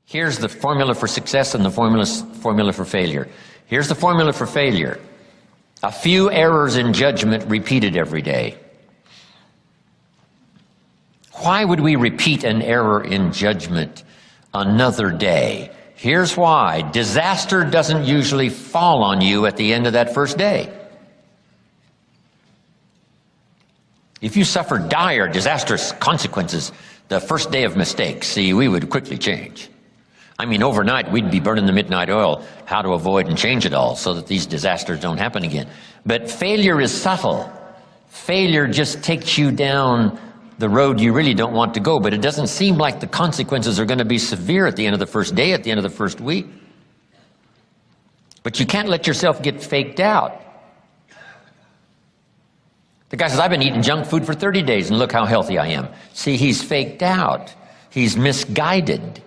Here's the formula for success and the formula for failure. Here's the formula for failure. A few errors in judgment repeated every day. Why would we repeat an error in judgment another day? Here's why. Disaster doesn't usually fall on you at the end of that first day. If you suffer dire, disastrous consequences the first day of mistakes, see, we would quickly change. I mean, overnight, we'd be burning the midnight oil, how to avoid and change it all so that these disasters don't happen again. But failure is subtle. Failure just takes you down the road you really don't want to go, but it doesn't seem like the consequences are going to be severe at the end of the first day, at the end of the first week. But you can't let yourself get faked out. The guy says, I've been eating junk food for 30 days and look how healthy I am. See, he's faked out. He's misguided.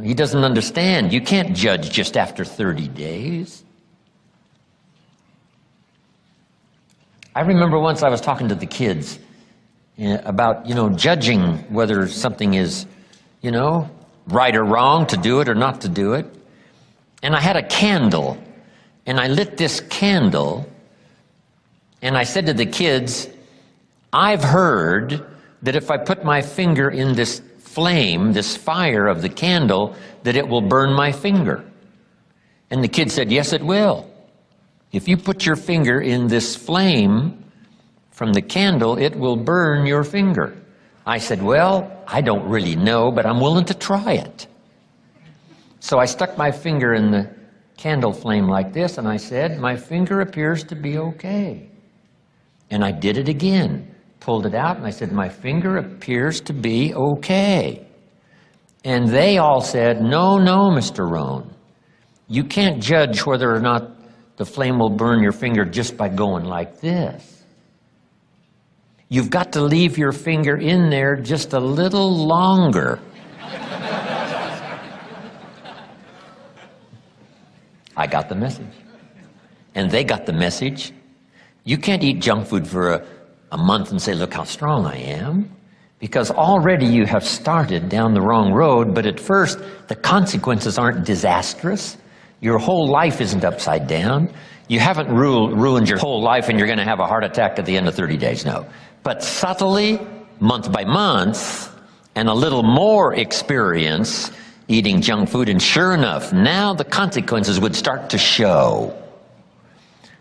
He doesn't understand. You can't judge just after 30 days. I remember once I was talking to the kids about, judging whether something is, right or wrong, to do it or not to do it. And I had a candle, and I lit this candle, and I said to the kids, I've heard that if I put my finger in this flame, this fire of the candle, that it will burn my finger. And the kid said, yes, it will. If you put your finger in this flame from the candle, it will burn your finger. I said, well, I don't really know, but I'm willing to try it. So I stuck my finger in the candle flame like this, and I said, my finger appears to be okay. And I did it again. Pulled it out, and I said, my finger appears to be okay. And they all said, no, Mr. Rohn. You can't judge whether or not the flame will burn your finger just by going like this. You've got to leave your finger in there just a little longer. I got the message. And they got the message. You can't eat junk food for a month and say, look how strong I am. Because already you have started down the wrong road, but at first the consequences aren't disastrous. Your whole life isn't upside down. You haven't ruined your whole life and you're going to have a heart attack at the end of 30 days, no. But subtly, month by month, and a little more experience eating junk food, and sure enough, now the consequences would start to show.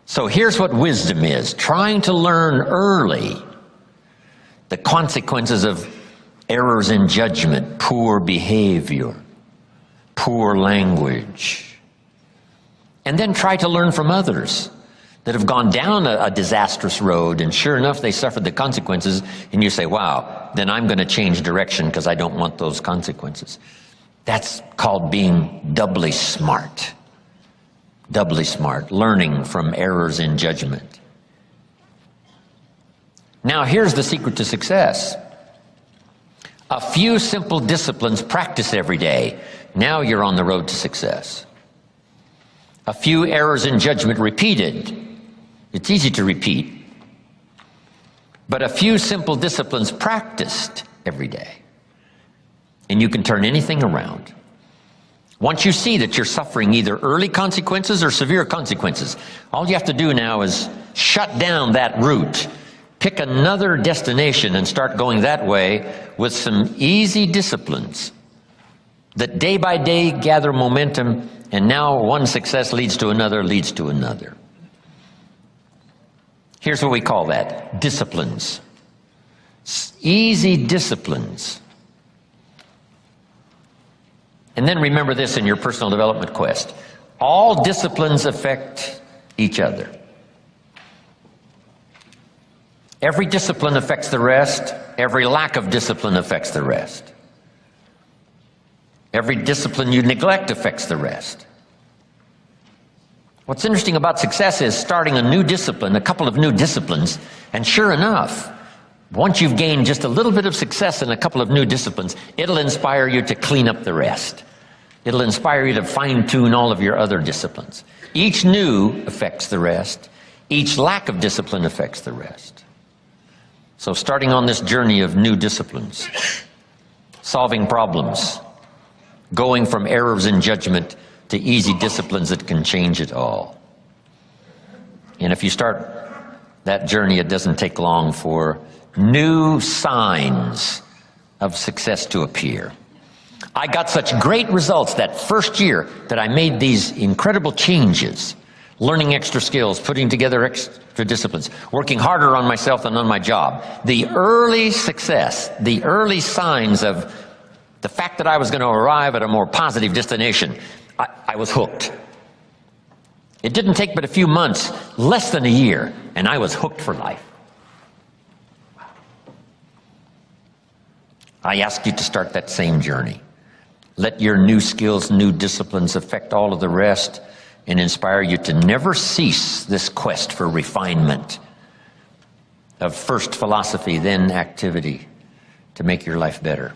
So here's what wisdom is. Trying to learn early the consequences of errors in judgment, poor behavior, poor language. And then try to learn from others that have gone down a disastrous road, and sure enough, they suffered the consequences, and you say, wow, then I'm going to change direction because I don't want those consequences. That's called being doubly smart. Doubly smart, learning from errors in judgment. Now here's the secret to success. A few simple disciplines practiced every day. Now you're on the road to success. A few errors in judgment repeated. It's easy to repeat. But a few simple disciplines practiced every day. And you can turn anything around. Once you see that you're suffering either early consequences or severe consequences, all you have to do now is shut down that route, pick another destination and start going that way with some easy disciplines that day by day gather momentum, and now one success leads to another, leads to another. Here's what we call that, disciplines. Easy disciplines. And then remember this in your personal development quest. All disciplines affect each other. Every discipline affects the rest. Every lack of discipline affects the rest. Every discipline you neglect affects the rest. What's interesting about success is starting a new discipline, a couple of new disciplines, and sure enough, once you've gained just a little bit of success in a couple of new disciplines, it'll inspire you to clean up the rest. It'll inspire you to fine-tune all of your other disciplines. Each new affects the rest. Each lack of discipline affects the rest. So starting on this journey of new disciplines, solving problems, going from errors in judgment to easy disciplines that can change it all. And if you start that journey, it doesn't take long for new signs of success to appear. I got such great results that first year that I made these incredible changes, learning extra skills, putting together extra disciplines, working harder on myself than on my job. The early success, the early signs of the fact that I was going to arrive at a more positive destination, I was hooked. It didn't take but a few months, less than a year, and I was hooked for life. I ask you to start that same journey. Let your new skills, new disciplines affect all of the rest and inspire you to never cease this quest for refinement of first philosophy, then activity to make your life better.